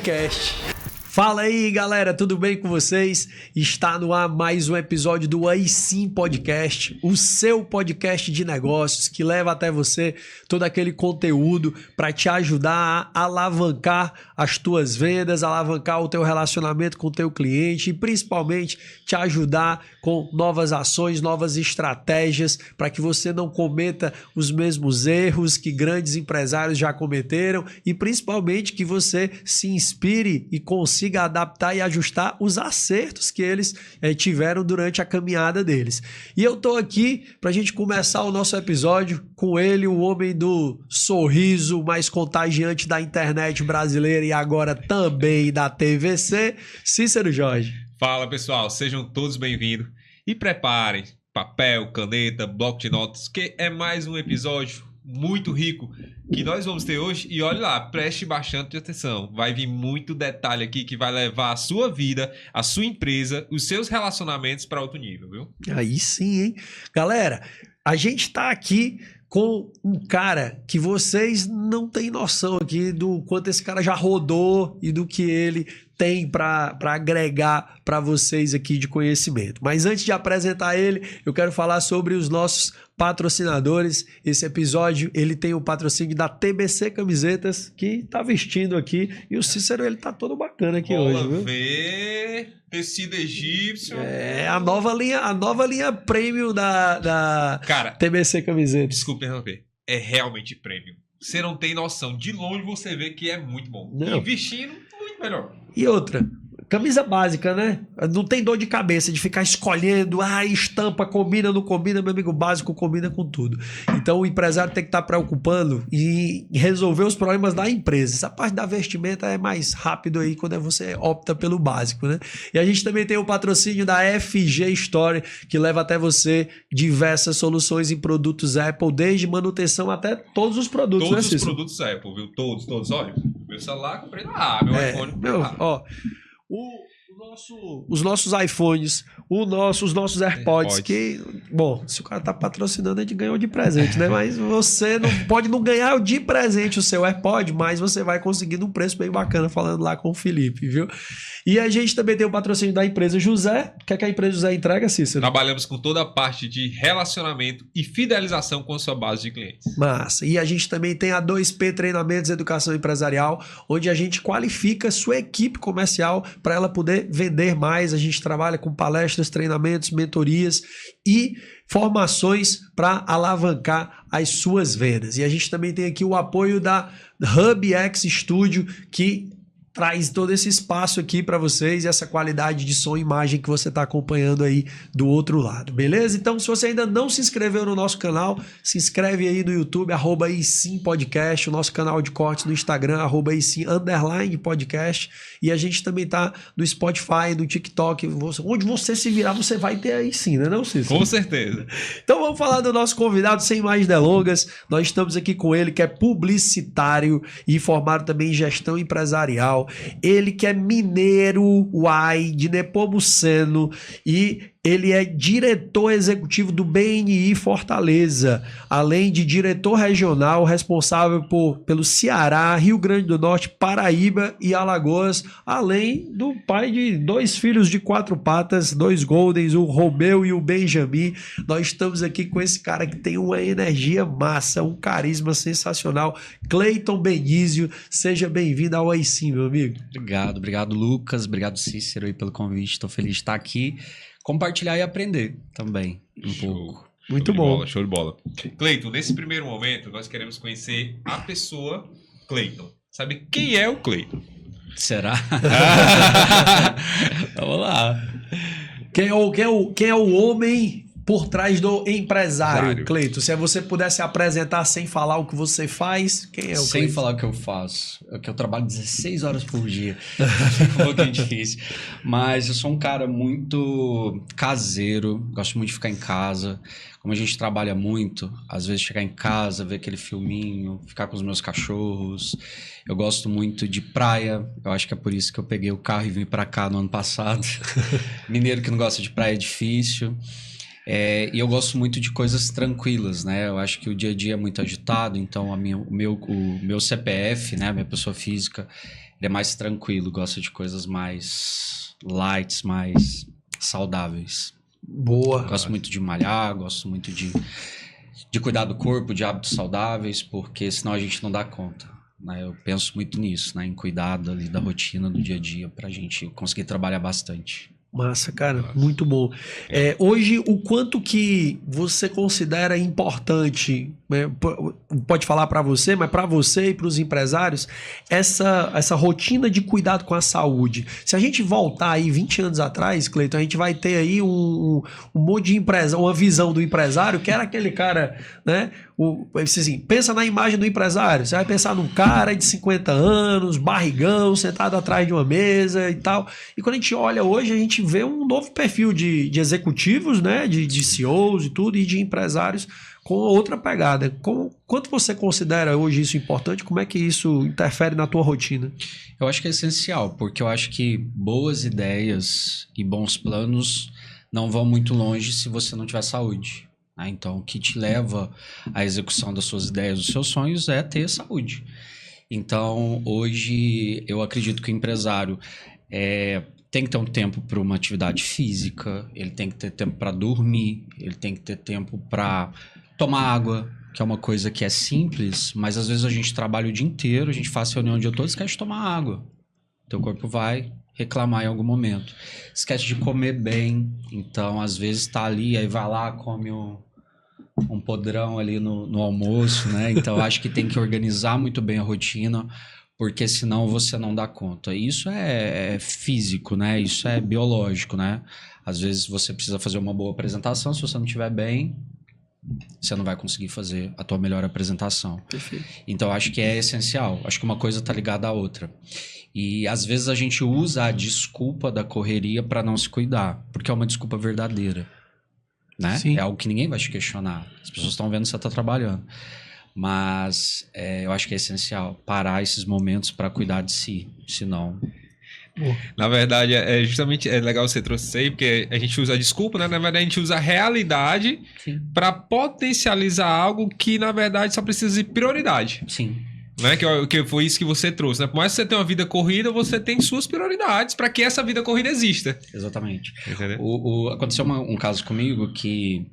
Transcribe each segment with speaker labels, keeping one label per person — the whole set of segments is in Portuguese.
Speaker 1: Podcast. Fala aí, galera, tudo bem com vocês? Está no ar mais um episódio do Aí Sim Podcast, o seu podcast de negócios que leva até você todo aquele conteúdo para te ajudar a alavancar as tuas vendas, alavancar o teu relacionamento com o teu cliente e principalmente te ajudar com novas ações, novas estratégias para que você não cometa os mesmos erros que grandes empresários já cometeram e principalmente que você se inspire e consiga adaptar e ajustar os acertos que eles tiveram durante a caminhada deles. E eu tô aqui pra gente começar o nosso episódio com ele, o homem do sorriso mais contagiante da internet brasileira e agora também da TVC, Cícero Jorge.
Speaker 2: Fala, pessoal, sejam todos bem-vindos e preparem papel, caneta, bloco de notas, que é mais um episódio muito rico que nós vamos ter hoje. E olha lá, preste bastante atenção, vai vir muito detalhe aqui que vai levar a sua vida, a sua empresa, os seus relacionamentos para outro nível, viu?
Speaker 1: Aí sim, hein? Galera, a gente tá aqui com um cara que vocês não têm noção aqui do quanto esse cara já rodou e do que ele tem para agregar para vocês aqui de conhecimento. Mas antes de apresentar ele, eu quero falar sobre os nossos patrocinadores. Esse episódio, ele tem o patrocínio da TBC Camisetas, que tá vestindo aqui, e o Cícero, ele tá todo bacana aqui hoje, viu?
Speaker 2: Tecido egípcio.
Speaker 1: É, a nova linha premium da
Speaker 2: Cara,
Speaker 1: TBC Camisetas.
Speaker 2: Desculpa interromper, é realmente premium. Você não tem noção, de longe você vê que é muito bom.
Speaker 1: Não.
Speaker 2: E vestindo, muito melhor.
Speaker 1: E outra, camisa básica, né? Não tem dor de cabeça de ficar escolhendo, estampa, combina, não combina, meu amigo, básico combina com tudo. Então o empresário tem que estar preocupando em resolver os problemas da empresa. Essa parte da vestimenta é mais rápido aí quando você opta pelo básico, né? E a gente também tem o patrocínio da FG Store, que leva até você diversas soluções em produtos Apple, desde manutenção até todos os produtos,
Speaker 2: todos,
Speaker 1: né,
Speaker 2: os produtos Apple, viu? Todos. Olha, meu celular comprei na meu iPhone comprei lá.
Speaker 1: Ó, os nossos iPhones, os nossos AirPods, que, bom, se o cara tá patrocinando, a gente ganhou de presente, né? Mas você não pode não ganhar de presente o seu AirPod, mas você vai conseguir num preço bem bacana, falando lá com o Felipe, viu? E a gente também tem o patrocínio da empresa José. O que é que a empresa José entrega, Cícero?
Speaker 2: Trabalhamos com toda a parte de relacionamento e fidelização com a sua base de clientes.
Speaker 1: Massa. E a gente também tem a 2P Treinamentos e Educação Empresarial, onde a gente qualifica sua equipe comercial para ela poder vender mais. A gente trabalha com palestras, treinamentos, mentorias e formações para alavancar as suas vendas. E a gente também tem aqui o apoio da HubX Studio, que traz todo esse espaço aqui para vocês e essa qualidade de som e imagem que você está acompanhando aí do outro lado, beleza? Então, se você ainda não se inscreveu no nosso canal, se inscreve aí no YouTube, @ISimPodcast, o nosso canal de cortes no Instagram, @ISim_podcast, e a gente também tá no Spotify, no TikTok, onde você se virar, você vai ter aí sim, né, não, Cícero?
Speaker 2: Com certeza.
Speaker 1: Então vamos falar do nosso convidado sem mais delongas. Nós estamos aqui com ele, que é publicitário e formado também em gestão empresarial. Ele que é mineiro, de Nepomuceno, e ele é diretor executivo do BNI Fortaleza, além de diretor regional responsável pelo Ceará, Rio Grande do Norte, Paraíba e Alagoas, além do pai de 2 filhos de 4 patas, 2 Goldens, o Romeu e o Benjamin. Nós estamos aqui com esse cara que tem uma energia massa, um carisma sensacional, Cleiton Benício. Seja bem-vindo ao Aí Sim, meu amigo.
Speaker 3: Obrigado Lucas, obrigado Cícero aí pelo convite, estou feliz de estar aqui. Compartilhar e aprender também pouco.
Speaker 1: Muito bom.
Speaker 2: Show de bola. Cleiton, nesse primeiro momento, nós queremos conhecer a pessoa Cleiton. Sabe quem é o Cleiton?
Speaker 3: Será? Vamos lá.
Speaker 1: Quem é o homem por trás do empresário, Cleiton? Se você pudesse apresentar sem falar o que você faz, quem é o Cleiton?
Speaker 3: Sem falar o que eu faço. É que eu trabalho 16 horas por dia. Fica um pouquinho difícil. Mas eu sou um cara muito caseiro, gosto muito de ficar em casa. Como a gente trabalha muito, às vezes chegar em casa, ver aquele filminho, ficar com os meus cachorros. Eu gosto muito de praia. Eu acho que é por isso que eu peguei o carro e vim pra cá no ano passado. Mineiro que não gosta de praia é difícil. E eu gosto muito de coisas tranquilas, né? Eu acho que o dia a dia é muito agitado, então o meu CPF, né, minha pessoa física, Ele é mais tranquilo, gosta de coisas mais light, mais saudáveis.
Speaker 1: Boa.
Speaker 3: Gosto muito de malhar, gosto muito de cuidar do corpo, de hábitos saudáveis, porque senão a gente não dá conta, né? Eu penso muito nisso, né? Em cuidar ali da rotina do dia a dia pra gente conseguir trabalhar bastante.
Speaker 1: Massa, cara, muito bom. Hoje, o quanto que você considera importante, né, pode falar para você, mas para você e para os empresários, essa rotina de cuidado com a saúde. Se a gente voltar aí 20 anos atrás, Cleiton, a gente vai ter aí um monte de empresário, uma visão do empresário que era aquele cara, né? Assim, pensa na imagem do empresário, você vai pensar num cara de 50 anos, barrigão, sentado atrás de uma mesa e tal. E quando a gente olha hoje, a gente vê um novo perfil de executivos, né? De CEOs e tudo, e de empresários com outra pegada. Quanto você considera hoje isso importante? Como é que isso interfere na tua rotina?
Speaker 3: Eu acho que é essencial, porque eu acho que boas ideias e bons planos não vão muito longe se você não tiver saúde. Então, o que te leva à execução das suas ideias, dos seus sonhos, é ter saúde. Então, hoje, eu acredito que o empresário tem que ter um tempo para uma atividade física, ele tem que ter tempo para dormir, ele tem que ter tempo para tomar água, que é uma coisa que é simples, mas às vezes a gente trabalha o dia inteiro, a gente faz reunião o dia todo e esquece de tomar água. Teu corpo vai reclamar em algum momento. Esquece de comer bem, então às vezes tá ali, aí vai lá, come um podrão ali no almoço, né? Então acho que tem que organizar muito bem a rotina, porque senão você não dá conta. Isso é físico, né? Isso é biológico, né? Às vezes você precisa fazer uma boa apresentação, se você não estiver bem, você não vai conseguir fazer a tua melhor apresentação.
Speaker 1: Perfeito.
Speaker 3: Então acho que é essencial. Acho que uma coisa tá ligada à outra. E às vezes a gente usa a desculpa da correria para não se cuidar, porque é uma desculpa verdadeira, né?
Speaker 1: Sim.
Speaker 3: É algo que ninguém vai te questionar. As pessoas estão vendo que você está trabalhando. Mas eu acho que é essencial parar esses momentos para cuidar de si, senão...
Speaker 2: Na verdade, justamente legal você trouxe isso aí, porque a gente usa a desculpa, né? Na verdade, a gente usa a realidade para potencializar algo que, na verdade, só precisa de prioridade.
Speaker 3: Sim.
Speaker 2: Né? Que foi isso que você trouxe, né? Por mais que você tenha uma vida corrida, você tem suas prioridades para que essa vida corrida exista.
Speaker 3: Exatamente.
Speaker 2: Entendeu?
Speaker 3: Aconteceu um caso comigo que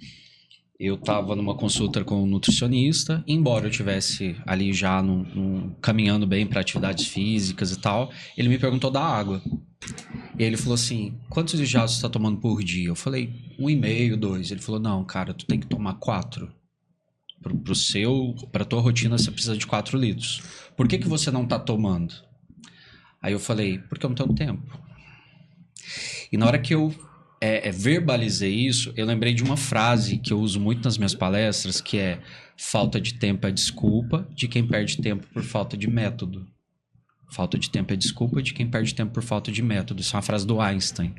Speaker 3: eu estava numa consulta com um nutricionista, embora eu estivesse ali já caminhando bem para atividades físicas e tal, ele me perguntou da água. E ele falou assim, quantos jatos você está tomando por dia? Eu falei, 1,5, 2. Ele falou, não, cara, tu tem que tomar 4. Para tua rotina você precisa de 4 litros. Por que você não tá tomando? Aí eu falei, porque eu não tenho tempo. E na hora que eu verbalizei isso, eu lembrei de uma frase que eu uso muito nas minhas palestras, que é: falta de tempo é desculpa de quem perde tempo por falta de método. Falta de tempo é desculpa de quem perde tempo por falta de método. Isso é uma frase do Einstein.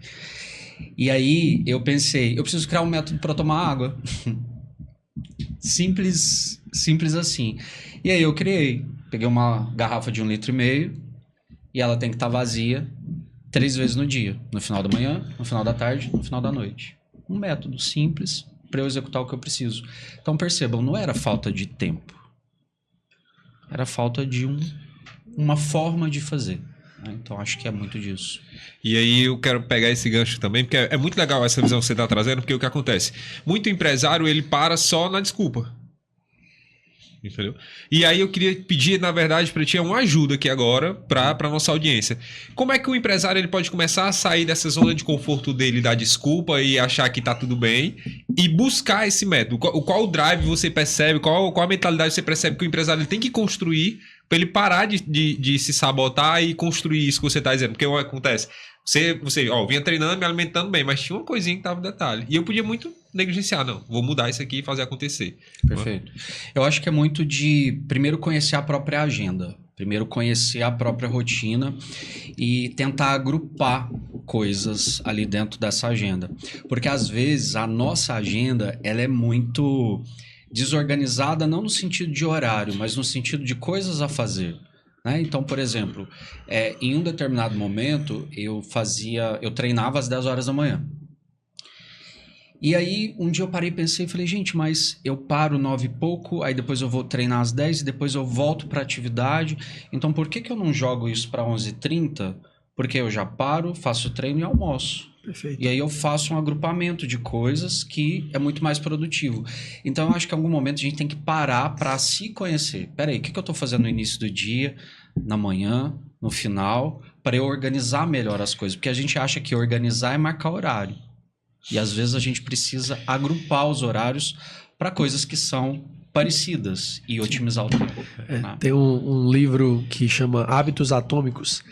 Speaker 3: E aí eu pensei, eu preciso criar um método para tomar água. Simples assim. E aí eu peguei uma garrafa de 1,5 litro e ela tem que estar vazia 3 vezes no dia. No final da manhã, no final da tarde, no final da noite. Um método simples para eu executar o que eu preciso. Então percebam, não era falta de tempo. Era falta de uma forma de fazer. Então acho que é muito disso.
Speaker 2: E aí eu quero pegar esse gancho também, porque é muito legal essa visão que você está trazendo, porque o que acontece? Muito empresário, ele para só na desculpa. Entendeu? E aí eu queria pedir, na verdade, para ti uma ajuda aqui agora para nossa audiência. Como é que o empresário ele pode começar a sair dessa zona de conforto dele da desculpa e achar que tá tudo bem e buscar esse método? Qual o drive você percebe, qual a mentalidade você percebe que o empresário ele tem que construir para ele parar de se sabotar e construir isso que você está dizendo? Porque o que acontece? Você vinha treinando, me alimentando bem, mas tinha uma coisinha que tava no detalhe. E eu podia muito negligenciar, não, vou mudar isso aqui e fazer acontecer.
Speaker 3: Perfeito. Eu acho que é muito de, primeiro, conhecer a própria agenda. Primeiro, conhecer a própria rotina e tentar agrupar coisas ali dentro dessa agenda. Porque, às vezes, a nossa agenda, ela é muito desorganizada, não no sentido de horário, mas no sentido de coisas a fazer. Então, por exemplo, em um determinado momento eu treinava às 10 horas da manhã. E aí, um dia eu parei e pensei, falei, gente, mas eu paro 9 e pouco, aí depois eu vou treinar às 10 e depois eu volto para atividade. Então, por que eu não jogo isso para 11h30? Porque eu já paro, faço treino e almoço.
Speaker 1: Perfeito.
Speaker 3: E aí eu faço um agrupamento de coisas que é muito mais produtivo. Então, eu acho que em algum momento a gente tem que parar para se conhecer. Peraí, o que eu estou fazendo no início do dia, na manhã, no final, para eu organizar melhor as coisas? Porque a gente acha que organizar é marcar horário. E às vezes a gente precisa agrupar os horários para coisas que são parecidas e otimizar o tempo. Né?
Speaker 1: Tem um livro que chama Hábitos Atômicos,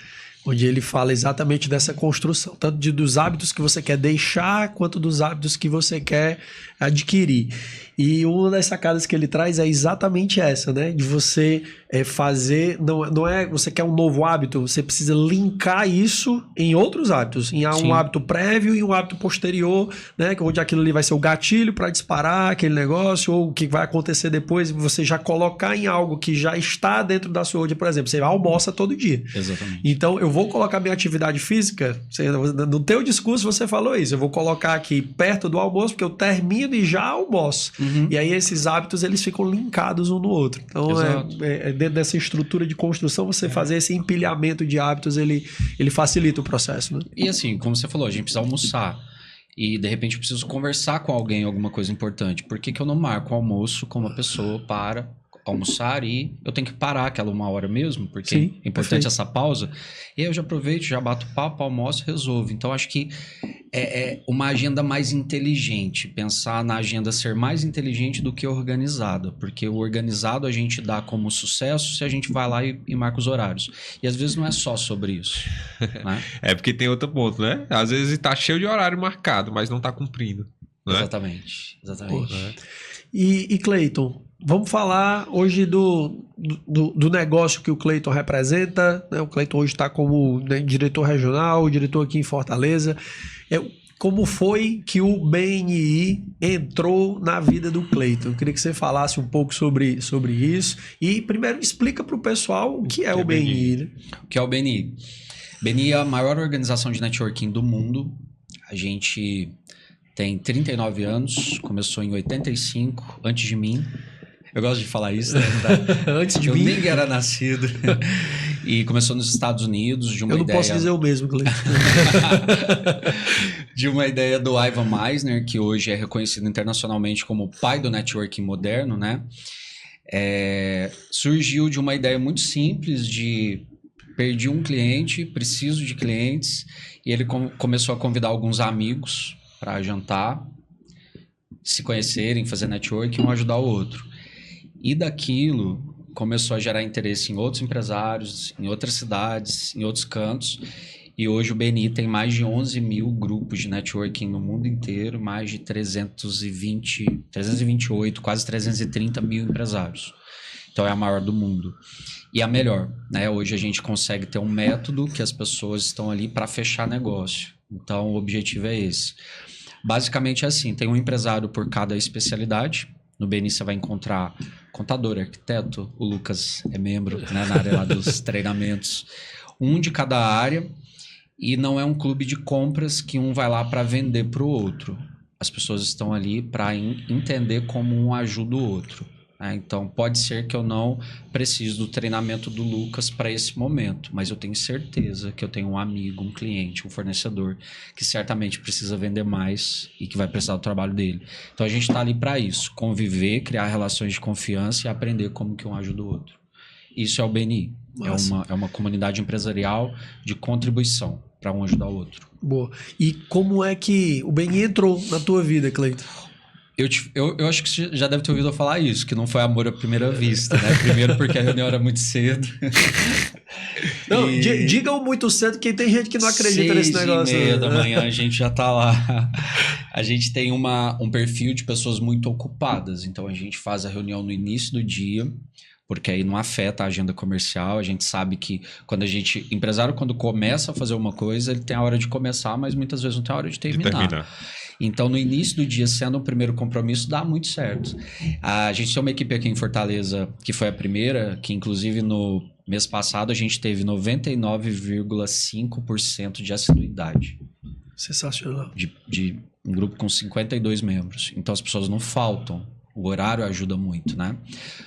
Speaker 1: onde ele fala exatamente dessa construção, tanto dos hábitos que você quer deixar, quanto dos hábitos que você quer adquirir. E uma das sacadas que ele traz é exatamente essa, né? De você fazer... Não é você quer um novo hábito, você precisa linkar isso em outros hábitos. Em um hábito prévio e um hábito posterior, né? Onde aquilo ali vai ser o gatilho para disparar aquele negócio, ou o que vai acontecer depois, você já colocar em algo que já está dentro da sua rotina. Por exemplo, você almoça todo dia.
Speaker 3: Exatamente.
Speaker 1: Então, eu vou colocar minha atividade física, no teu discurso você falou isso, eu vou colocar aqui perto do almoço, porque eu termino e já almoço. E aí esses hábitos, eles ficam linkados um no outro. Então, dentro dessa estrutura de construção, você fazer esse empilhamento de hábitos, ele facilita o processo, né?
Speaker 3: E assim, como você falou, a gente precisa almoçar. E de repente eu preciso conversar com alguém alguma coisa importante. Por que eu não marco o almoço com uma pessoa para almoçar e eu tenho que parar aquela 1 hora mesmo, porque é importante essa pausa. E aí eu já aproveito, já bato papo, almoço, resolvo. Então acho que é uma agenda mais inteligente, pensar na agenda ser mais inteligente do que organizada, porque o organizado a gente dá como sucesso se a gente vai lá e marca os horários. E às vezes não é só sobre isso. Né?
Speaker 2: É porque tem outro ponto, né? Às vezes tá cheio de horário marcado, mas não tá cumprindo. Né?
Speaker 3: Exatamente.
Speaker 1: E Cleiton, vamos falar hoje do negócio que o Cleiton representa, né? O Cleiton hoje está como, né, diretor regional, diretor aqui em Fortaleza. Como foi que o BNI entrou na vida do Cleiton? Eu queria que você falasse um pouco sobre isso. E primeiro explica para o pessoal o que é o BNI. Né?
Speaker 3: O que é o BNI? BNI é a maior organização de networking do mundo. A gente tem 39 anos, começou em 85, antes de mim. Eu gosto de falar isso, né?
Speaker 1: Antes de mim?
Speaker 3: Eu nem era nascido. E começou nos Estados Unidos de uma ideia...
Speaker 1: Eu não posso dizer o mesmo, Cleiton.
Speaker 3: De uma ideia do Ivan Misner, que hoje é reconhecido internacionalmente como o pai do networking moderno, né? Surgiu de uma ideia muito simples de... Perdi um cliente, preciso de clientes. E ele começou a convidar alguns amigos para jantar, se conhecerem, fazer networking, um ajudar o outro. E daquilo começou a gerar interesse em outros empresários, em outras cidades, em outros cantos. E hoje o BNI tem mais de 11 mil grupos de networking no mundo inteiro, mais de 328, quase 330 mil empresários. Então é a maior do mundo. E a melhor, né? Hoje a gente consegue ter um método que as pessoas estão ali para fechar negócio. Então o objetivo é esse. Basicamente é assim, tem um empresário por cada especialidade. No BNI você vai encontrar contador, arquiteto, o Lucas é membro, né, na área lá dos treinamentos. Um de cada área, e não é um clube de compras que um vai lá para vender para o outro. As pessoas estão ali para entender como um ajuda o outro. Então, pode ser que eu não precise do treinamento do Lucas para esse momento, mas eu tenho certeza que eu tenho um amigo, um cliente, um fornecedor que certamente precisa vender mais e que vai precisar do trabalho dele. Então, a gente está ali para isso, conviver, criar relações de confiança e aprender como que um ajuda o outro. Isso é o BNI, é uma comunidade empresarial de contribuição para um ajudar o outro.
Speaker 1: Boa. E como é que o BNI entrou na tua vida, Cleiton?
Speaker 3: Eu acho que você já deve ter ouvido eu falar isso, que não foi amor à primeira vista, né? Primeiro porque a reunião era muito cedo.
Speaker 1: Não, digam muito cedo que tem gente que não acredita nesse negócio.
Speaker 3: 6:30 da manhã a gente já tá lá. A gente tem um perfil de pessoas muito ocupadas, então a gente faz a reunião no início do dia, porque aí não afeta a agenda comercial. A gente sabe que empresário quando começa a fazer uma coisa, ele tem a hora de começar, mas muitas vezes não tem a hora de terminar. Então, no início do dia, sendo o primeiro compromisso, dá muito certo. A gente tem uma equipe aqui em Fortaleza, que foi a primeira, que inclusive no mês passado a gente teve 99,5% de assiduidade.
Speaker 1: Sensacional.
Speaker 3: De Um grupo com 52 membros. Então as pessoas não faltam. O horário ajuda muito, né?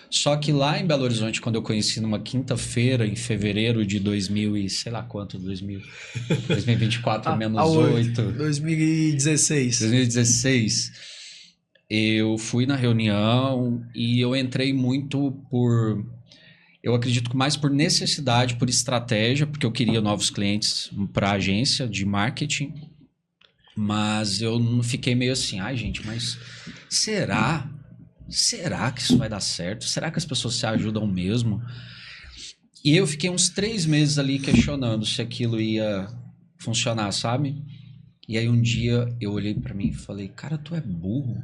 Speaker 3: Só que lá em Belo Horizonte, quando eu conheci numa quinta-feira, em fevereiro de 2000 e sei lá quanto, 2024 menos 8.
Speaker 1: 2016.
Speaker 3: Eu fui na reunião e eu entrei muito por... Eu acredito que mais por necessidade, por estratégia, porque eu queria novos clientes para a agência de marketing. Mas eu fiquei meio assim, ai gente, mas será que isso vai dar certo? Será que as pessoas se ajudam mesmo? E eu fiquei uns 3 meses ali questionando se aquilo ia funcionar, sabe? E aí um dia eu olhei pra mim e falei, cara, tu é burro.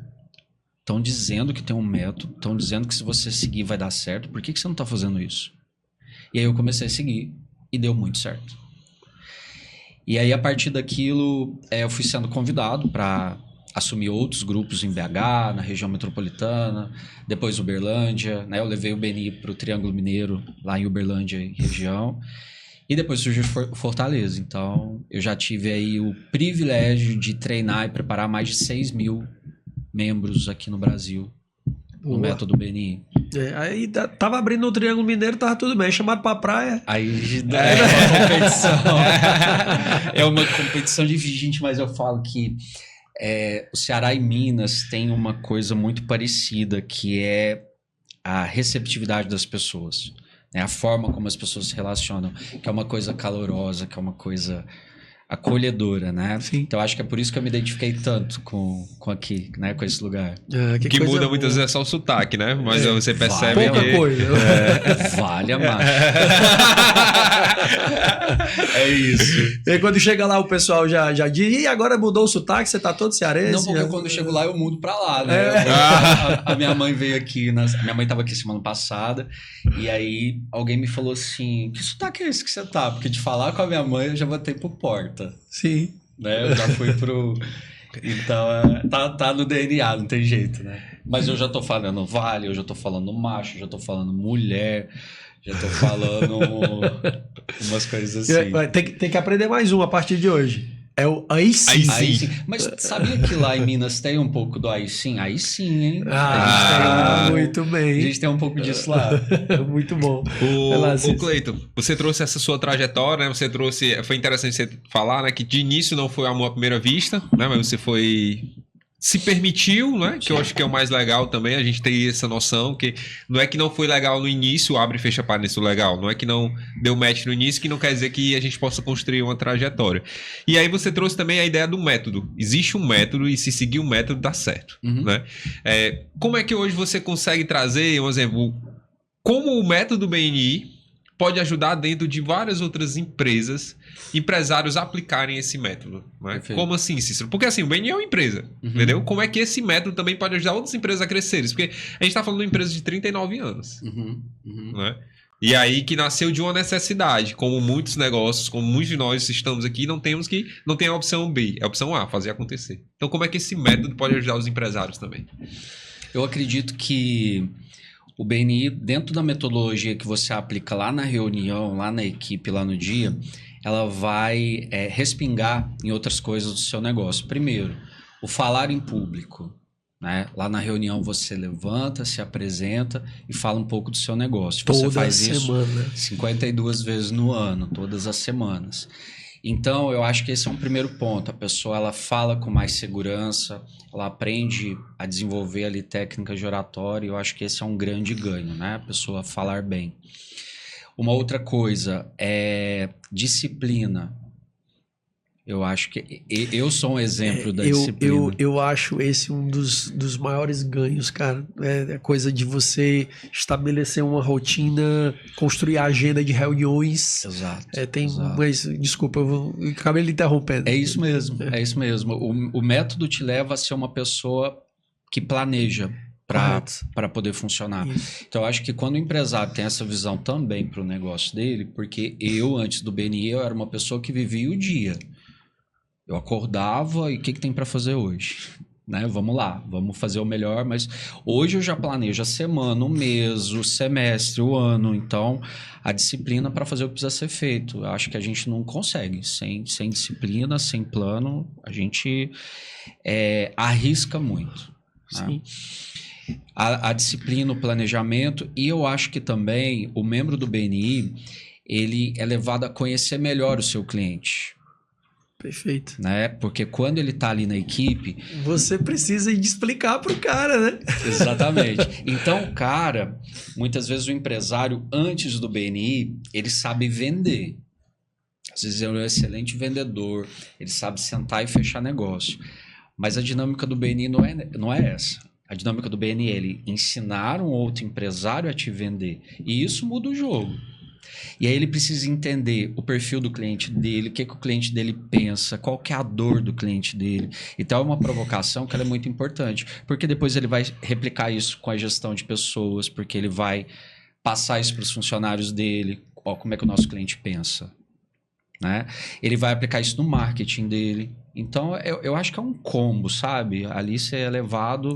Speaker 3: Estão dizendo que tem um método, estão dizendo que se você seguir vai dar certo, por que você não tá fazendo isso? E aí eu comecei a seguir e deu muito certo. E aí a partir daquilo eu fui sendo convidado para assumir outros grupos em BH, na região metropolitana, depois Uberlândia, né? Eu levei o BNI para o Triângulo Mineiro, lá em Uberlândia e região, e depois surgiu Fortaleza. Então, eu já tive aí o privilégio de treinar e preparar mais de 6 mil membros aqui no Brasil, no método BNI.
Speaker 1: Aí tava abrindo o Triângulo Mineiro, tava tudo bem, chamaram pra praia.
Speaker 3: Aí é uma competição. É uma competição de gente, mas eu falo que o Ceará e Minas tem uma coisa muito parecida, que é a receptividade das pessoas, né? A forma como as pessoas se relacionam, que é uma coisa calorosa, que é uma coisa acolhedora, né?
Speaker 1: Sim.
Speaker 3: Então acho que é por isso que eu me identifiquei tanto com aqui, né? Com esse lugar.
Speaker 2: Que muda muitas vezes é só o sotaque, né? Mas você percebe
Speaker 1: pouca
Speaker 2: que...
Speaker 1: coisa.
Speaker 3: Vale a macho. É isso.
Speaker 1: E aí, quando chega lá, o pessoal já diz, e agora mudou o sotaque, você tá todo cearense?
Speaker 3: Não, porque quando eu chego lá, eu mudo pra lá, né? A minha mãe veio aqui, minha mãe tava aqui semana passada, e aí alguém me falou assim, que sotaque é esse que você tá? Porque de falar com a minha mãe, eu já botei pro porta.
Speaker 1: Sim.
Speaker 3: Né? Eu já fui pro... Então, tá no DNA, não tem jeito, né? Mas eu já tô falando vale, eu já tô falando macho, já tô falando mulher, já tô falando umas coisas assim.
Speaker 1: Tem que aprender mais um a partir de hoje. É o aí sim.
Speaker 3: Aí sim. Mas sabia que lá em Minas tem um pouco do aí sim? Aí sim, hein?
Speaker 1: Muito bem.
Speaker 3: A gente tem um pouco disso lá.
Speaker 1: Muito bom.
Speaker 2: O Cleiton, você trouxe essa sua trajetória, né? Você trouxe... Foi interessante você falar, né? Que de início não foi amor à primeira vista, né? Mas você se permitiu, né? Que eu acho que é o mais legal também, a gente ter essa noção que não é que não foi legal no início, abre e fecha para nisso legal, não é que não deu match no início, que não quer dizer que a gente possa construir uma trajetória. E aí você trouxe também a ideia do método. Existe um método e se seguir o método dá certo, né? Como é que hoje você consegue trazer, um exemplo, como o método BNI pode ajudar dentro de várias outras empresários aplicarem esse método, né? Como assim, Cícero? Porque assim, o BNI é uma empresa, entendeu? Como é que esse método também pode ajudar outras empresas a crescerem? Porque a gente está falando de uma empresa de 39 anos, né? E aí que nasceu de uma necessidade, como muitos negócios, como muitos de nós estamos aqui, não tem a opção B, é a opção A, fazer acontecer. Então como é que esse método pode ajudar os empresários também?
Speaker 3: Eu acredito que o BNI, dentro da metodologia que você aplica lá na reunião, lá na equipe, lá no dia, ela vai respingar em outras coisas do seu negócio. Primeiro, o falar em público, né? Lá na reunião você levanta, se apresenta e fala um pouco do seu negócio. Você faz isso 52 vezes no ano, todas as semanas. Então, eu acho que esse é um primeiro ponto. A pessoa ela fala com mais segurança, ela aprende a desenvolver ali técnicas de oratória. Eu acho que esse é um grande ganho, né? A pessoa falar bem. Uma outra coisa é disciplina. Eu acho que eu sou um exemplo da disciplina.
Speaker 1: Eu acho esse um dos maiores ganhos, cara. É coisa de você estabelecer uma rotina, construir a agenda de reuniões.
Speaker 3: Exato.
Speaker 1: Mas, desculpa, eu acabei lhe interrompendo.
Speaker 3: É isso mesmo, é isso mesmo. O método te leva a ser uma pessoa que planeja para poder funcionar. Isso. Então, eu acho que quando o empresário tem essa visão também para o negócio dele, porque eu, antes do BNI, eu era uma pessoa que vivia o dia. Eu acordava e o que tem para fazer hoje? né? Vamos lá, vamos fazer o melhor, mas hoje eu já planejo a semana, o mês, o semestre, o ano, então a disciplina para fazer o que precisa ser feito. Eu acho que a gente não consegue, sem disciplina, sem plano, a gente arrisca muito. Né? A disciplina, o planejamento, e eu acho que também o membro do BNI, ele é levado a conhecer melhor o seu cliente.
Speaker 1: Perfeito.
Speaker 3: Né? Porque quando ele está ali na equipe...
Speaker 1: Você precisa de explicar para o cara, né?
Speaker 3: Exatamente. Então, o cara, muitas vezes o empresário, antes do BNI, ele sabe vender. Às vezes ele é um excelente vendedor, ele sabe sentar e fechar negócio. Mas a dinâmica do BNI não é essa. A dinâmica do BNI é ele ensinar um outro empresário a te vender. E isso muda o jogo. E aí ele precisa entender o perfil do cliente dele, o que o cliente dele pensa, qual que é a dor do cliente dele. Então é uma provocação que ela é muito importante, porque depois ele vai replicar isso com a gestão de pessoas, porque ele vai passar isso para os funcionários dele, ó, como é que o nosso cliente pensa. Né? Ele vai aplicar isso no marketing dele. Então eu acho que é um combo, sabe? Ali você é levado...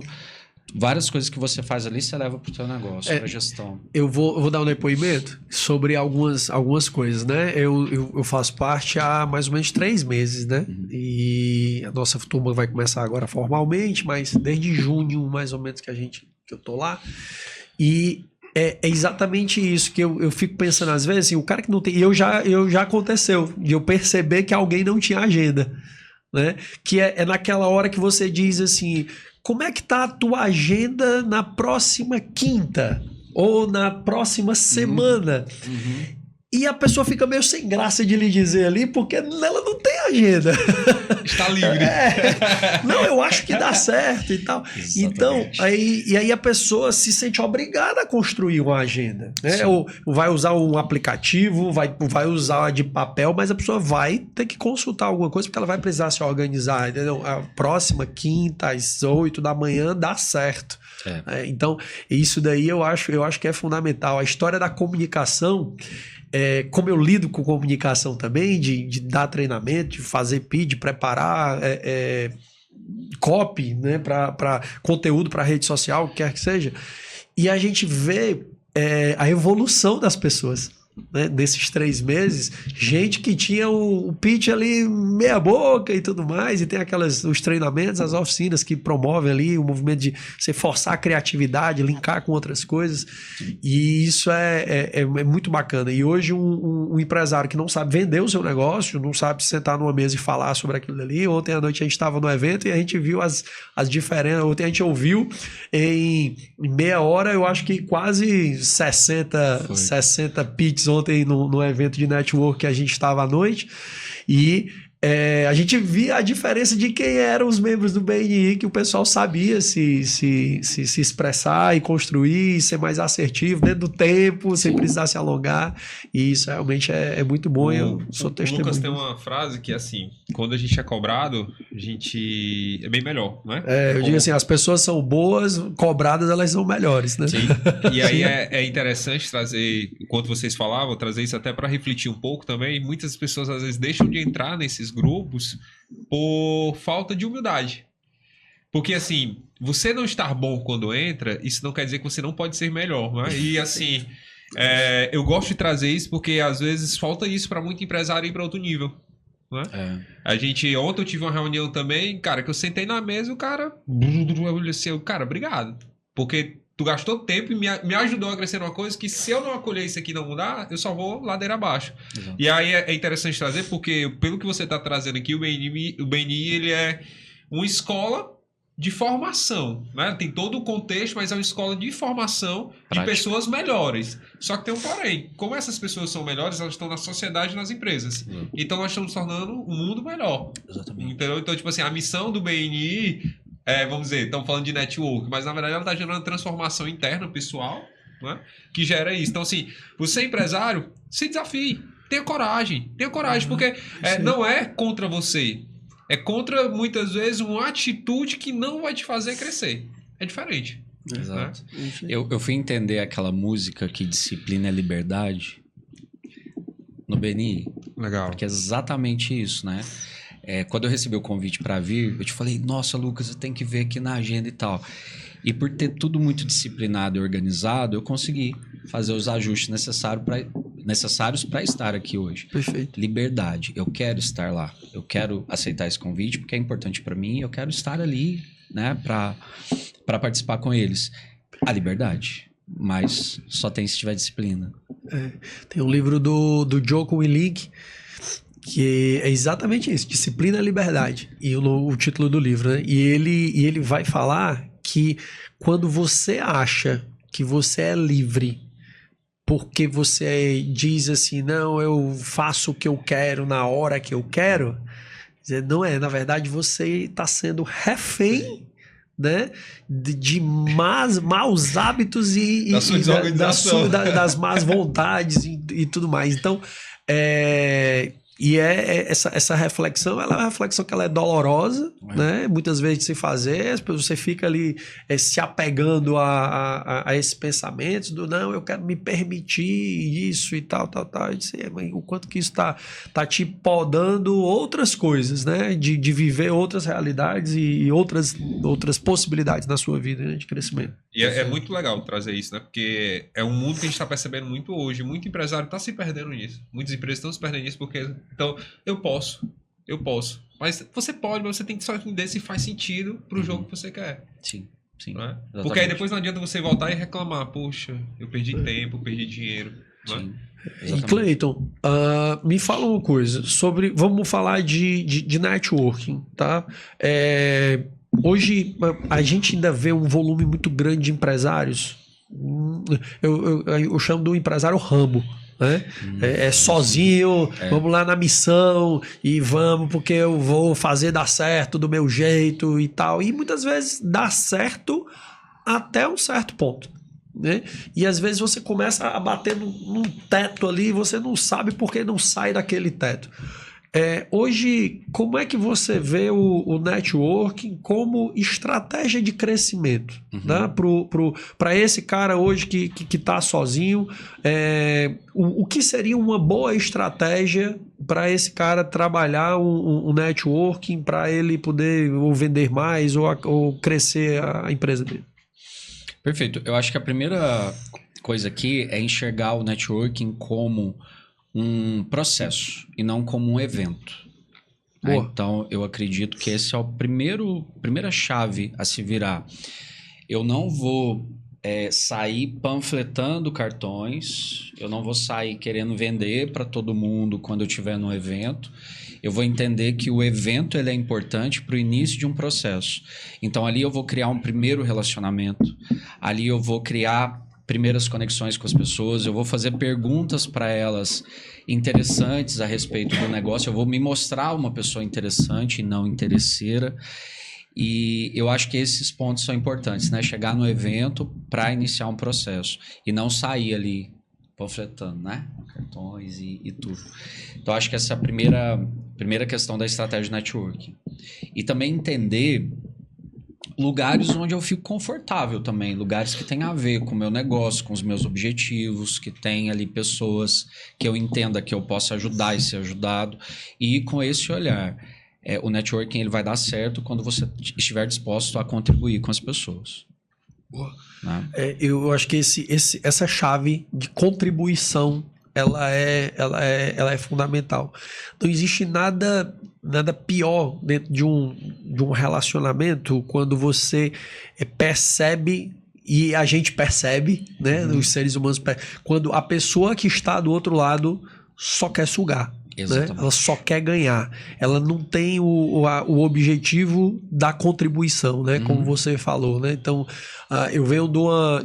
Speaker 3: Várias coisas que você faz ali, você leva para o seu negócio, para a gestão.
Speaker 1: Eu vou dar um depoimento sobre algumas coisas, né? Eu faço parte há mais ou menos 3 meses, né? Uhum. E a nossa turma vai começar agora formalmente, mas desde junho, mais ou menos, que eu tô lá. E é exatamente isso que eu fico pensando às vezes, assim, o cara que não tem... Eu já aconteceu, de eu perceber que alguém não tinha agenda, né? Que é naquela hora que você diz assim... Como é que tá a tua agenda na próxima quinta? Ou na próxima semana? Uhum. E a pessoa fica meio sem graça de lhe dizer ali, porque ela não tem agenda.
Speaker 2: Está livre.
Speaker 1: Não, eu acho que dá certo e tal. Exatamente. Então, aí a pessoa se sente obrigada a construir uma agenda. Né? Ou vai usar um aplicativo, vai usar de papel, mas a pessoa vai ter que consultar alguma coisa, porque ela vai precisar se organizar. Entendeu? A próxima quinta, às 8 da manhã, dá certo. Então, isso daí eu acho que é fundamental. A história da comunicação... como eu lido com comunicação também, de dar treinamento, de fazer pitch, de preparar copy, né, para conteúdo para rede social, o que quer que seja, e a gente vê a evolução das pessoas. Né, nesses 3 meses, gente que tinha o pitch ali meia boca e tudo mais, e tem os treinamentos, as oficinas que promovem ali o movimento de você forçar a criatividade, linkar com outras coisas, e isso é muito bacana. E hoje um empresário que não sabe vender o seu negócio, não sabe sentar numa mesa e falar sobre aquilo ali. Ontem à noite a gente estava no evento e a gente viu as diferenças. Ontem a gente ouviu em meia hora, eu acho que quase 60 pitches ontem no evento de network que a gente estava à noite, e a gente via a diferença de quem eram os membros do BNI, que o pessoal sabia se expressar e construir, e ser mais assertivo dentro do tempo, sem precisar se alongar, e isso realmente é muito bom. Eu sou testemunho.
Speaker 2: O Lucas tem uma frase que é assim, quando a gente é cobrado, a gente é bem melhor, né?
Speaker 1: Eu digo assim, as pessoas são boas, cobradas elas são melhores, né?
Speaker 2: Sim, e aí é interessante trazer, enquanto vocês falavam, trazer isso até para refletir um pouco também. Muitas pessoas às vezes deixam de entrar nesses grupos por falta de humildade. Porque assim, você não estar bom quando entra, isso não quer dizer que você não pode ser melhor, né? E assim, eu gosto de trazer isso porque às vezes falta isso para muito empresário ir para outro nível. Né? Ontem eu tive uma reunião também, cara, que eu sentei na mesa e o cara, cara, obrigado. Porque tu gastou tempo e me ajudou a crescer numa coisa que se eu não acolher isso aqui e não mudar, eu só vou ladeira abaixo. Exato. E aí é interessante trazer, porque pelo que você está trazendo aqui, o BNI ele é uma escola de formação, né? Tem todo o contexto, mas é uma escola de formação de pessoas melhores. Só que tem um porém. Como essas pessoas são melhores, elas estão na sociedade e nas empresas. Então nós estamos tornando o mundo melhor. Exatamente. Entendeu? Então, tipo assim, a missão do BNI... vamos dizer, estamos falando de network, mas na verdade ela está gerando transformação interna, pessoal, né, que gera isso. Então, assim, você é empresário, se desafie, tenha coragem, porque não é contra você, é contra, muitas vezes, uma atitude que não vai te fazer crescer. É diferente.
Speaker 3: Exato. Né? Eu fui entender aquela música que disciplina é liberdade no BNI.
Speaker 2: Legal.
Speaker 3: Porque é exatamente isso, né? Quando eu recebi o convite para vir, eu te falei, nossa, Lucas, eu tenho que ver aqui na agenda e tal. E por ter tudo muito disciplinado e organizado, eu consegui fazer os ajustes necessários para estar aqui hoje.
Speaker 1: Perfeito.
Speaker 3: Liberdade. Eu quero estar lá. Eu quero aceitar esse convite porque é importante para mim. Eu quero estar ali, né, para participar com eles. A liberdade. Mas só tem se tiver disciplina.
Speaker 1: Tem um livro do Jocko Willink que é exatamente isso, disciplina e liberdade, e o título do livro, né? E ele vai falar que quando você acha que você é livre porque você diz assim, não, eu faço o que eu quero na hora que eu quero, não é, na verdade você está sendo refém, né, de maus hábitos e
Speaker 2: da sua desorganização,
Speaker 1: das más vontades e tudo mais. Então, essa reflexão, ela é uma reflexão que ela é dolorosa, né? Muitas vezes de se fazer, você fica ali se apegando a esses pensamentos do não, eu quero me permitir isso e tal. Eu disse, o quanto que isso tá te podando outras coisas, né? De viver outras realidades e outras possibilidades na sua vida, né? De crescimento.
Speaker 2: E é muito legal trazer isso, né? Porque é um mundo que a gente está percebendo muito hoje. Muito empresário está se perdendo nisso. Muitas empresas estão se perdendo nisso porque... Então, eu posso. Mas você pode, mas você tem que só entender se faz sentido para o jogo que você quer.
Speaker 3: Sim.
Speaker 2: Né? Porque aí depois não adianta você voltar e reclamar. Poxa, eu perdi tempo, perdi dinheiro. Né?
Speaker 1: E Cleiton, me fala uma coisa sobre... Vamos falar de networking, tá? Hoje a gente ainda vê um volume muito grande de empresários. Eu chamo do empresário Rambo, né? Sozinho, vamos lá na missão e vamos porque eu vou fazer dar certo do meu jeito e tal. E muitas vezes dá certo até um certo ponto, né? E às vezes você começa a bater num teto ali e você não sabe por que não sai daquele teto. Hoje, como é que você vê o networking como estratégia de crescimento, né? Para esse cara hoje que está sozinho, o que seria uma boa estratégia para esse cara trabalhar um networking, para ele poder ou vender mais ou crescer a empresa dele?
Speaker 3: Perfeito. Eu acho que a primeira coisa aqui é enxergar o networking como um processo e não como um evento. Então, eu acredito que esse é o primeira chave a se virar. Eu não vou sair panfletando cartões, eu não vou sair querendo vender para todo mundo quando eu estiver no evento. Eu vou entender que o evento ele é importante para o início de um processo. Então, ali eu vou criar um primeiro relacionamento, ali eu vou criar primeiras conexões com as pessoas, eu vou fazer perguntas para elas interessantes a respeito do negócio, eu vou me mostrar uma pessoa interessante e não interesseira, e eu acho que esses pontos são importantes, né? Chegar no evento para iniciar um processo e não sair ali panfletando, né? Cartões e tudo. Então, acho que essa é a primeira questão da estratégia de networking. E também entender lugares onde eu fico confortável também, lugares que têm a ver com o meu negócio, com os meus objetivos, que tem ali pessoas que eu entenda que eu possa ajudar e ser ajudado. E com esse olhar, o networking ele vai dar certo quando você estiver disposto a contribuir com as pessoas.
Speaker 1: Boa.
Speaker 3: Né?
Speaker 1: Eu acho que essa chave de contribuição ela é fundamental. Não existe nada pior dentro de um relacionamento quando você percebe, e a gente percebe, né? Os seres humanos quando a pessoa que está do outro lado só quer sugar. Né? Ela só quer ganhar. Ela não tem o objetivo da contribuição, né? Como você falou, né? Então, eu venho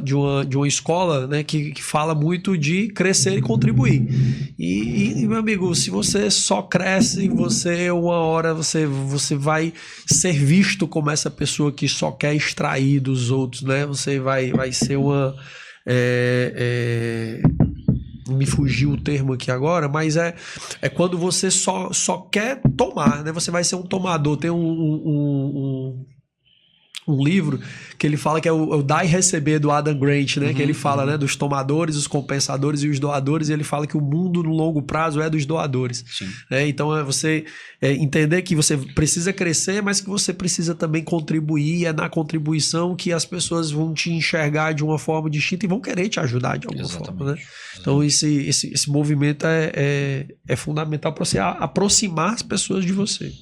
Speaker 1: de uma escola, né? que fala muito de crescer e contribuir. E, meu amigo, se você só cresce, uma hora você vai ser visto como essa pessoa que só quer extrair dos outros, né? Você vai ser uma... me fugiu o termo aqui agora, mas é quando você só quer tomar, né? Você vai ser um tomador. Tem um um livro que ele fala que é o Dar e Receber do Adam Grant, né? Que ele fala, né, dos tomadores, os compensadores e os doadores, e ele fala que o mundo no longo prazo é dos doadores. Então é você entender que você precisa crescer, mas que você precisa também contribuir, é na contribuição que as pessoas vão te enxergar de uma forma distinta e vão querer te ajudar de alguma forma, né? Então esse movimento é fundamental para você aproximar as pessoas de você.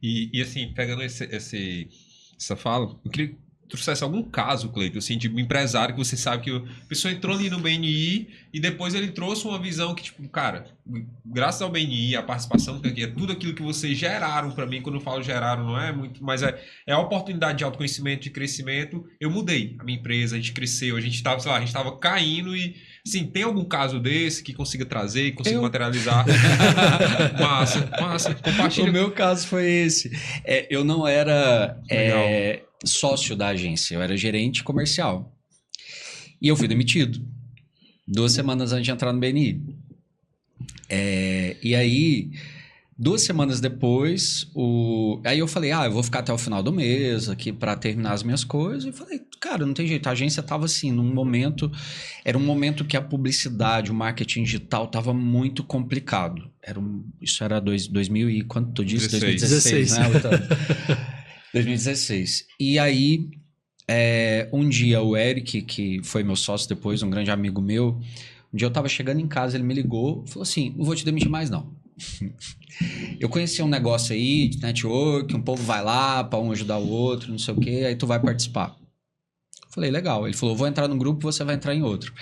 Speaker 2: E assim, pegando essa fala, eu queria que trouxesse algum caso, Cleiton, assim, de um empresário que você sabe que a pessoa entrou ali no BNI e depois ele trouxe uma visão que, tipo, cara, graças ao BNI, a participação, que é tudo aquilo que vocês geraram para mim, quando eu falo geraram, não é muito, mas é a oportunidade de autoconhecimento, de crescimento, eu mudei a minha empresa, a gente cresceu, a gente estava, sei lá, a gente estava caindo e, assim, tem algum caso desse que consiga trazer, que consiga materializar? Massa, compartilha.
Speaker 3: O meu caso foi esse. Eu não era sócio da agência, eu era gerente comercial. E eu fui demitido 2 semanas antes de entrar no BNI. E aí, 2 semanas depois, aí eu falei, eu vou ficar até o final do mês aqui para terminar as minhas coisas. E falei, cara, não tem jeito. A agência tava assim, num momento... Era um momento que a publicidade, o marketing digital tava muito complicado. Isso era 2000 e quanto tu disse? 2016, né? 2016. E aí, um dia o Eric, que foi meu sócio depois, um grande amigo meu, um dia eu tava chegando em casa, ele me ligou, falou assim, não vou te demitir mais não. Eu conheci um negócio aí de network, um povo vai lá para um ajudar o outro, não sei o quê, aí tu vai participar. Falei, legal. Ele falou, vou entrar num grupo, você vai entrar em outro.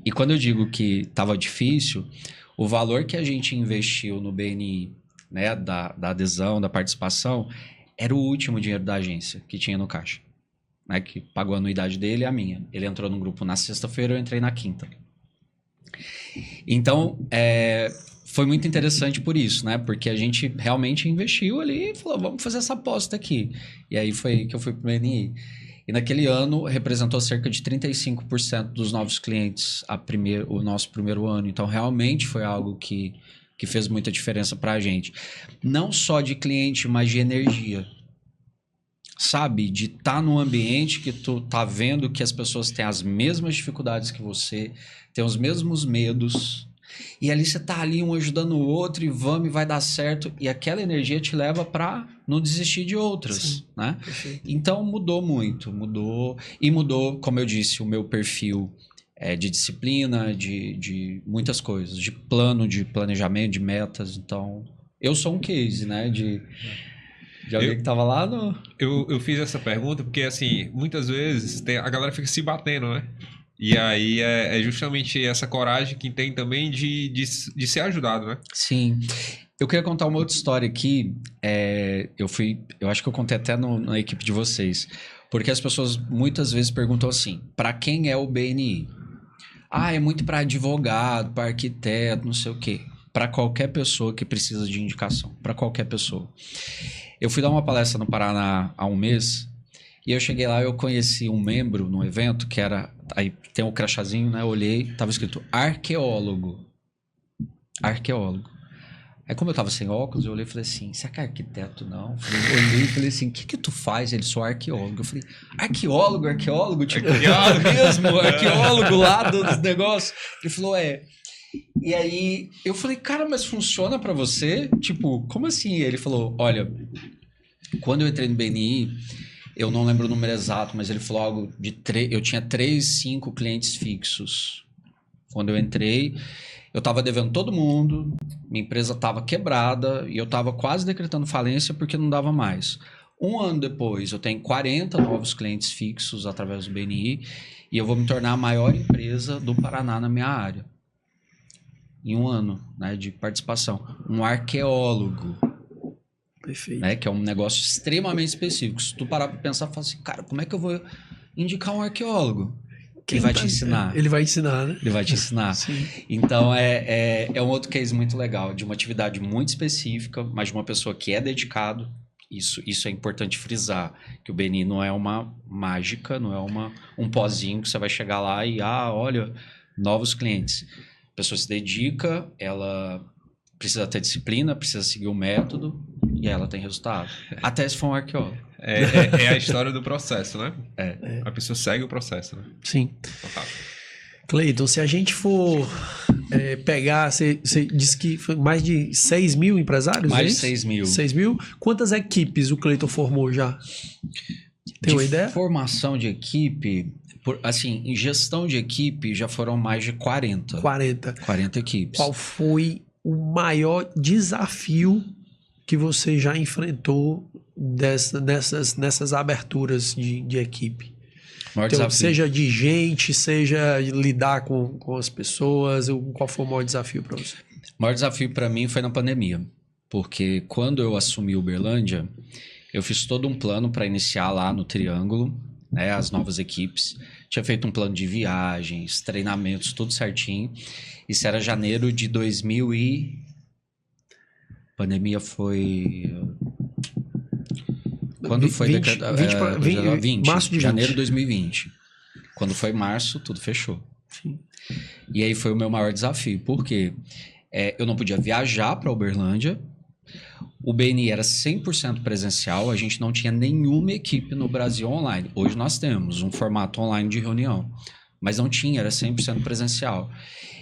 Speaker 3: E quando eu digo que tava difícil, o valor que a gente investiu no BNI, né, da adesão, da participação, era o último dinheiro da agência que tinha no caixa, né, que pagou a anuidade dele e a minha. Ele entrou no grupo na sexta-feira, eu entrei na quinta. Então, foi muito interessante por isso, né? Porque a gente realmente investiu ali e falou, vamos fazer essa aposta aqui. E aí foi que eu fui pro BNI. E naquele ano representou cerca de 35% dos novos clientes o nosso primeiro ano. Então, realmente foi algo que fez muita diferença para a gente. Não só de cliente, mas de energia. Sabe? De estar num ambiente que tu tá vendo que as pessoas têm as mesmas dificuldades que você, têm os mesmos medos. E ali você tá ali um ajudando o outro e vai dar certo. E aquela energia te leva para não desistir de outras, sim, né? Perfeito. Então mudou muito, mudou. E mudou, como eu disse, o meu perfil de disciplina, de muitas coisas, de plano, de planejamento, de metas. Então, eu sou um case, né? De alguém que tava lá no...
Speaker 2: Eu fiz essa pergunta porque, assim, muitas vezes a galera fica se batendo, né? E aí é justamente essa coragem que tem também de ser ajudado, né?
Speaker 3: Sim. Eu queria contar uma outra história aqui. Eu acho que eu contei até na equipe de vocês. Porque as pessoas muitas vezes perguntam assim, para quem é o BNI? É muito para advogado, para arquiteto, não sei o quê. Para qualquer pessoa que precisa de indicação. Para qualquer pessoa. Eu fui dar uma palestra no Paraná há um mês e eu cheguei lá e eu conheci um membro no evento que era... Aí tem um crachazinho, né? Eu olhei, tava escrito arqueólogo. Arqueólogo. Aí como eu tava sem óculos, eu olhei e falei assim, você é arquiteto? Não. Eu olhei e falei assim, o que tu faz? Ele, sou arqueólogo. Eu falei, arqueólogo? Tipo, arqueólogo mesmo? Arqueólogo lá dos negócios? Ele falou, E aí eu falei, cara, mas funciona pra você? Tipo, como assim? Ele falou, olha, quando eu entrei no BNI, eu não lembro o número exato, mas ele falou algo de eu tinha 5 clientes fixos. Quando eu entrei, eu estava devendo todo mundo, minha empresa estava quebrada e eu estava quase decretando falência porque não dava mais. 1 ano depois, eu tenho 40 novos clientes fixos através do BNI e eu vou me tornar a maior empresa do Paraná na minha área. Em 1 ano, né, de participação. Um arqueólogo.
Speaker 1: Perfeito.
Speaker 3: Né, que é um negócio extremamente específico. Se tu parar para pensar, fala assim, cara, como é que eu vou indicar um arqueólogo? Ele vai te ensinar.
Speaker 1: Ele vai ensinar, né?
Speaker 3: Ele vai te ensinar.
Speaker 1: Sim.
Speaker 3: Então, é um outro case muito legal, de uma atividade muito específica, mas de uma pessoa que é dedicado. Isso é importante frisar, que o BNI não é uma mágica, não é um pozinho que você vai chegar lá e, olha, novos clientes. A pessoa se dedica, ela precisa ter disciplina, precisa seguir o método e ela tem resultado. Até se for um arqueólogo.
Speaker 2: É a história do processo, né?
Speaker 3: É.
Speaker 2: A pessoa segue o processo, né?
Speaker 1: Sim.
Speaker 2: Fantástico.
Speaker 1: Cleiton, se a gente for pegar, você disse que foi mais de 6 mil empresários?
Speaker 3: Mais de
Speaker 1: isso?
Speaker 3: 6 mil.
Speaker 1: 6 mil? Quantas equipes o Cleiton formou já? Tem uma ideia?
Speaker 3: Formação de equipe, assim, em gestão de equipe já foram mais de 40. 40 equipes.
Speaker 1: Qual foi o maior desafio que você já enfrentou nessas aberturas de equipe?
Speaker 3: Maior
Speaker 1: Então,
Speaker 3: desafio.
Speaker 1: seja de gente, seja lidar com as pessoas, qual foi o maior desafio para você?
Speaker 3: O maior desafio para mim foi na pandemia, porque quando eu assumi Uberlândia, eu fiz todo um plano para iniciar lá no Triângulo, né, as novas equipes. Tinha feito um plano de viagens, treinamentos, tudo certinho. Isso era janeiro de 2000 e... Pandemia foi... Quando foi
Speaker 1: 20, março de 20.
Speaker 3: Janeiro de 2020. Quando foi março, tudo fechou.
Speaker 1: Sim.
Speaker 3: E aí foi o meu maior desafio. Por quê? Eu não podia viajar para Uberlândia. O BNI era 100% presencial. A gente não tinha nenhuma equipe no Brasil online. Hoje nós temos um formato online de reunião. Mas não tinha, era 100% presencial.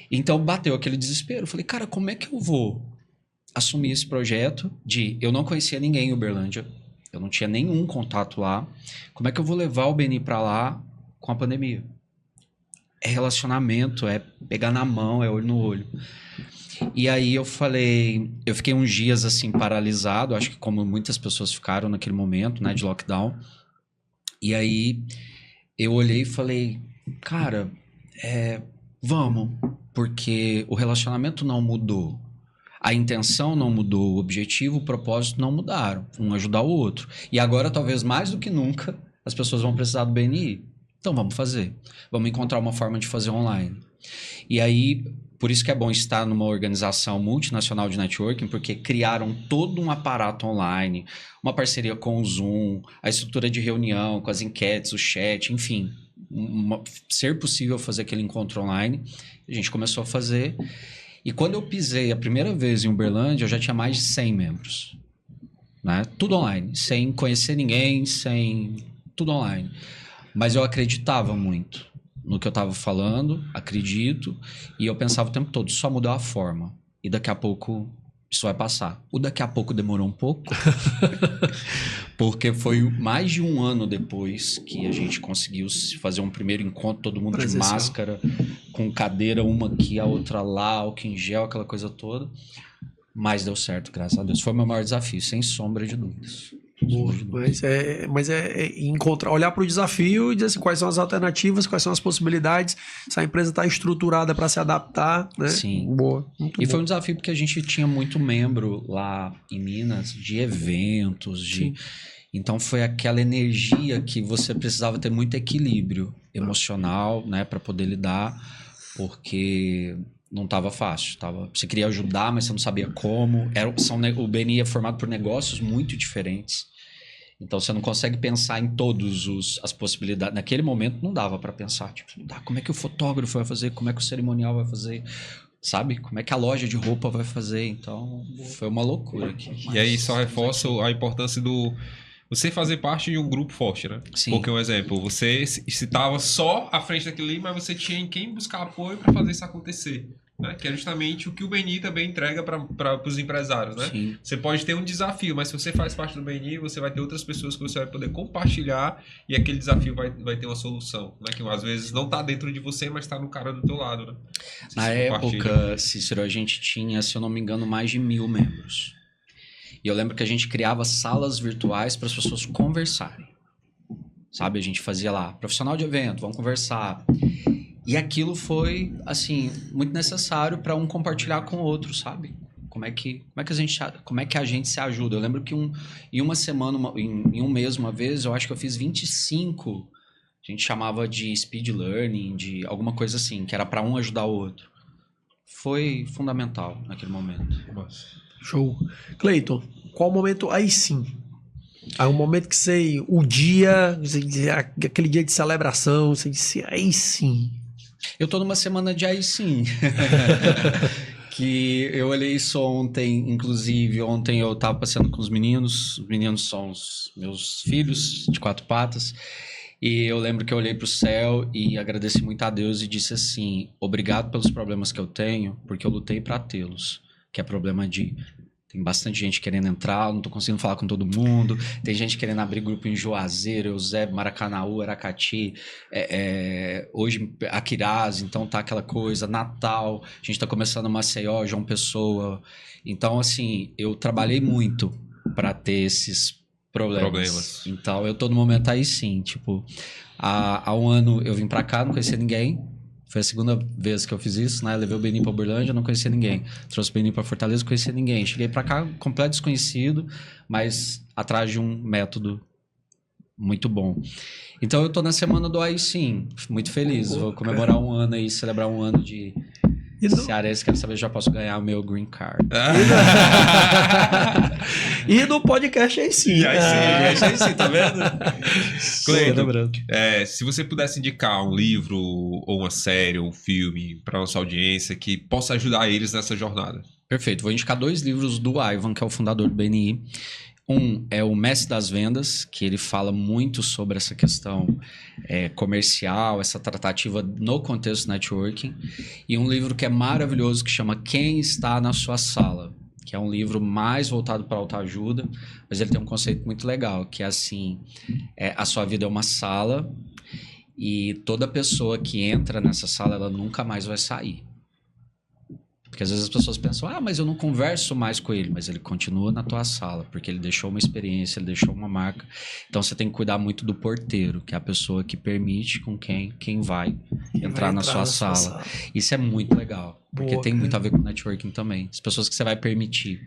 Speaker 3: Então bateu aquele desespero. Eu falei, cara, como é que eu vou assumir esse projeto eu não conhecia ninguém em Uberlândia. Eu não tinha nenhum contato lá. Como é que eu vou levar o BNI para lá com a pandemia? É relacionamento, é pegar na mão, é olho no olho. E aí eu fiquei uns dias assim paralisado, acho que como muitas pessoas ficaram naquele momento, né, de lockdown. E aí eu olhei e falei, cara, vamos, porque o relacionamento não mudou. A intenção não mudou, o objetivo, o propósito não mudaram. Um ajudar o outro. E agora, talvez mais do que nunca, as pessoas vão precisar do BNI. Então, vamos fazer. Vamos encontrar uma forma de fazer online. E aí, por isso que é bom estar numa organização multinacional de networking, porque criaram todo um aparato online, uma parceria com o Zoom, a estrutura de reunião, com as enquetes, o chat, enfim. Ser possível fazer aquele encontro online. A gente começou a fazer... E quando eu pisei a primeira vez em Uberlândia, eu já tinha mais de 100 membros. Né? Tudo online, sem conhecer ninguém, tudo online. Mas eu acreditava muito no que eu estava falando, acredito, e eu pensava o tempo todo, só mudou a forma. E daqui a pouco isso vai passar. O daqui a pouco demorou um pouco, porque foi mais de um ano depois que a gente conseguiu fazer um primeiro encontro, todo mundo de máscara, com cadeira, uma aqui, a outra lá, álcool em gel, aquela coisa toda. Mas deu certo, graças a Deus. Foi o meu maior desafio, sem sombra de dúvidas.
Speaker 1: Boa, mas encontrar, olhar para o desafio e dizer assim, quais são as alternativas, quais são as possibilidades, se a empresa está estruturada para se adaptar, né?
Speaker 3: Sim.
Speaker 1: Boa.
Speaker 3: E foi um desafio porque a gente tinha muito membro lá em Minas de eventos, então foi aquela energia que você precisava ter muito equilíbrio emocional, né, para poder lidar, porque não estava fácil. Você queria ajudar, mas você não sabia como. O BNI é formado por negócios muito diferentes. Então, você não consegue pensar em todas as possibilidades. Naquele momento, não dava para pensar. Tipo, como é que o fotógrafo vai fazer? Como é que o cerimonial vai fazer? Sabe? Como é que a loja de roupa vai fazer? Então, foi uma loucura aqui.
Speaker 2: E aí, só reforça a importância do... Você fazer parte de um grupo forte, né?
Speaker 3: Sim.
Speaker 2: Porque, um exemplo, você estava só à frente daquilo ali, mas você tinha em quem buscar apoio para fazer isso acontecer. Né? Que é justamente o que o BNI também entrega para os empresários, né?
Speaker 3: Sim.
Speaker 2: Você pode ter um desafio, mas se você faz parte do BNI, você vai ter outras pessoas que você vai poder compartilhar e aquele desafio vai ter uma solução, né? Que às vezes não está dentro de você, mas está no cara do teu lado, né?
Speaker 3: Na época, Cícero, a gente tinha, se eu não me engano, mais de 1000 membros. E eu lembro que a gente criava salas virtuais para as pessoas conversarem. Sabe? A gente fazia lá, profissional de evento, vamos conversar. E aquilo foi, assim, muito necessário para um compartilhar com o outro, sabe? Como é que a gente se ajuda? Eu lembro que em uma semana, em um mês, uma vez, eu acho que eu fiz 25. A gente chamava de speed learning, de alguma coisa assim, que era para um ajudar o outro. Foi fundamental naquele momento.
Speaker 1: Show. Cleiton, qual o momento aí sim? Aí um momento que aquele dia de celebração, você disse, aí sim.
Speaker 3: Eu tô numa semana de aí sim. que eu olhei isso ontem, inclusive ontem eu tava passeando com os meninos são os meus filhos de 4 patas, e eu lembro que eu olhei pro céu e agradeci muito a Deus e disse assim, obrigado pelos problemas que eu tenho, porque eu lutei para tê-los, que é problema de... Tem bastante gente querendo entrar, não tô conseguindo falar com todo mundo. Tem gente querendo abrir grupo em Juazeiro, Eusébio, Maracanaú, Aracati, hoje Aquiraz, então tá aquela coisa, Natal, a gente tá começando Maceió, João Pessoa. Então, assim, eu trabalhei muito para ter esses problemas. Então, eu tô no momento aí sim, tipo, há um ano eu vim para cá, não conhecia ninguém. Foi a segunda vez que eu fiz isso, né? Eu levei o Benin pra Uberlândia, não conhecia ninguém. Trouxe o Benin pra Fortaleza, não conhecia ninguém. Cheguei pra cá, completo desconhecido, mas atrás de um método muito bom. Então eu tô na semana do AI Sim, muito feliz. Vou comemorar um ano aí, celebrar um ano de cearense. Quero saber se já posso ganhar o meu green card.
Speaker 1: E no podcast aí sim.
Speaker 2: Aí sim, tá vendo? Cleiton,
Speaker 1: lembrando.
Speaker 2: Se você pudesse indicar um livro, ou uma série, ou um filme para nossa audiência que possa ajudar eles nessa jornada.
Speaker 3: Perfeito. Vou indicar 2 livros do Ivan, que é o fundador do BNI. Um é o Mestre das Vendas, que ele fala muito sobre essa questão comercial, essa tratativa no contexto networking. E um livro que é maravilhoso, que chama Quem Está na Sua Sala, que é um livro mais voltado para autoajuda, mas ele tem um conceito muito legal, que é assim, a sua vida é uma sala e toda pessoa que entra nessa sala, ela nunca mais vai sair. Porque às vezes as pessoas pensam, mas eu não converso mais com ele, mas ele continua na tua sala, porque ele deixou uma experiência, ele deixou uma marca. Então você tem que cuidar muito do porteiro, que é a pessoa que permite com quem vai entrar na sua sala. Isso é muito legal, porque tem muito a ver com networking também. As pessoas que você vai permitir,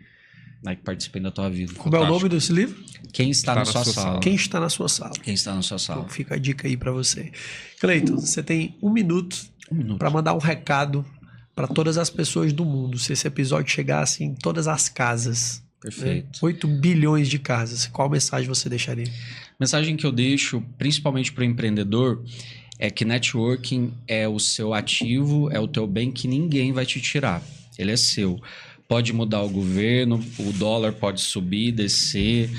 Speaker 3: né, que participem da tua vida.
Speaker 1: Como é o nome desse livro?
Speaker 3: Quem está na sua sala.
Speaker 1: Quem está na sua sala.
Speaker 3: Quem está na sua sala.
Speaker 1: Então, fica a dica aí para você. Cleiton, você tem um minuto para mandar um recado para todas as pessoas do mundo. Se esse episódio chegasse em todas as casas.
Speaker 3: Perfeito.
Speaker 1: Né? 8 bilhões de casas. Qual mensagem você deixaria?
Speaker 3: Mensagem que eu deixo, principalmente para o empreendedor, é que networking é o seu ativo, é o teu bem que ninguém vai te tirar. Ele é seu. Pode mudar o governo, o dólar pode subir, descer.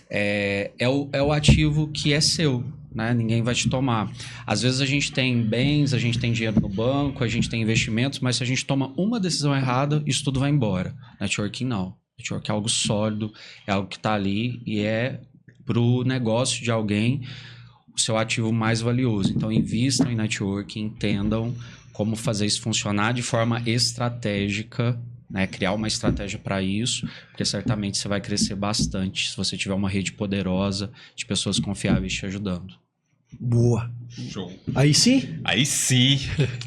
Speaker 3: É o ativo que é seu. Né? Ninguém vai te tomar. Às vezes a gente tem bens, a gente tem dinheiro no banco, a gente tem investimentos, mas se a gente toma uma decisão errada, isso tudo vai embora. Networking não. Networking é algo sólido, é algo que está ali e é para o negócio de alguém o seu ativo mais valioso. Então invistam em networking, entendam como fazer isso funcionar de forma estratégica, né? Criar uma estratégia para isso, porque certamente você vai crescer bastante se você tiver uma rede poderosa de pessoas confiáveis te ajudando.
Speaker 1: Boa.
Speaker 2: Show.
Speaker 1: Aí sim?
Speaker 2: Aí sim.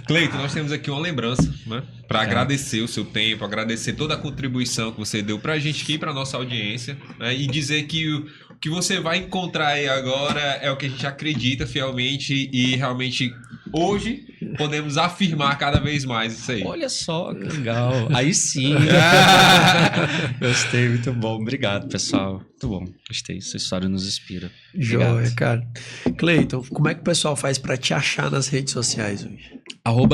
Speaker 2: Cleiton, nós temos aqui uma lembrança, né? Para agradecer o seu tempo, agradecer toda a contribuição que você deu para a gente aqui, para nossa audiência, né? E dizer que o que você vai encontrar aí agora é o que a gente acredita fielmente e realmente hoje podemos afirmar cada vez mais isso aí.
Speaker 3: Olha só, que legal. Aí sim. Gostei, muito bom. Obrigado, pessoal. Muito bom. Gostei. Sua história nos inspira.
Speaker 1: Joia, cara. Cleiton, como é que o pessoal faz para te achar nas redes sociais hoje?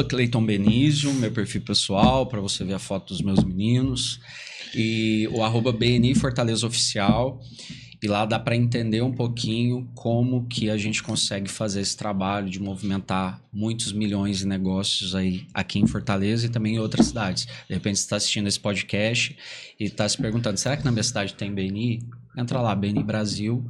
Speaker 3: @Cleiton Benício, meu perfil pessoal, para você ver a foto dos meus meninos. E o @BNI Fortaleza Oficial. E lá dá para entender um pouquinho como que a gente consegue fazer esse trabalho de movimentar muitos milhões de negócios aí aqui em Fortaleza e também em outras cidades. De repente você está assistindo esse podcast e está se perguntando, será que na minha cidade tem BNI? Entra lá, BNI Brasil,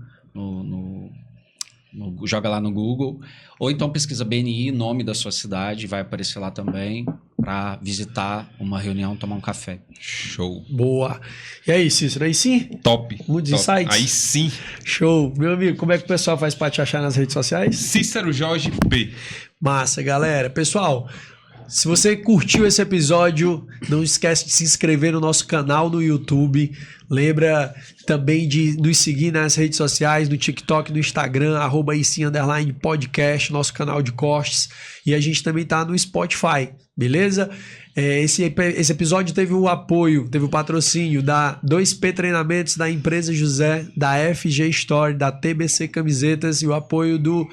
Speaker 3: joga lá no Google. Ou então pesquisa BNI, nome da sua cidade, vai aparecer lá também para visitar uma reunião, tomar um café.
Speaker 2: Show.
Speaker 1: Boa. E aí, Cícero, aí sim?
Speaker 2: Top.
Speaker 1: Muitos insights?
Speaker 2: Aí sim.
Speaker 1: Show. Meu amigo, como é que o pessoal faz para te achar nas redes sociais?
Speaker 2: Cícero Jorge P.
Speaker 1: Massa, galera. Pessoal, se você curtiu esse episódio, não esquece de se inscrever no nosso canal no YouTube. Lembra também de nos seguir nas redes sociais, no TikTok, no Instagram, @ICim_podcast, nosso canal de cortes. E a gente também tá no Spotify, beleza? Esse episódio teve o apoio, teve o patrocínio da 2P Treinamentos, da Empresa José, da FG Store, da TBC Camisetas e o apoio do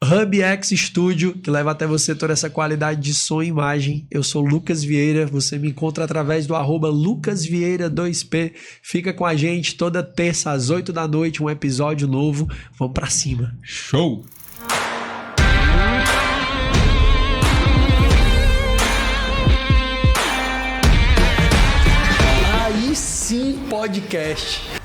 Speaker 1: HubX Studio, que leva até você toda essa qualidade de som e imagem. Eu sou Lucas Vieira, você me encontra através do @LucasVieira2P. Fica com a gente toda terça às 8 da noite, um episódio novo. Vamos pra cima.
Speaker 2: Show!
Speaker 1: Aí sim, podcast.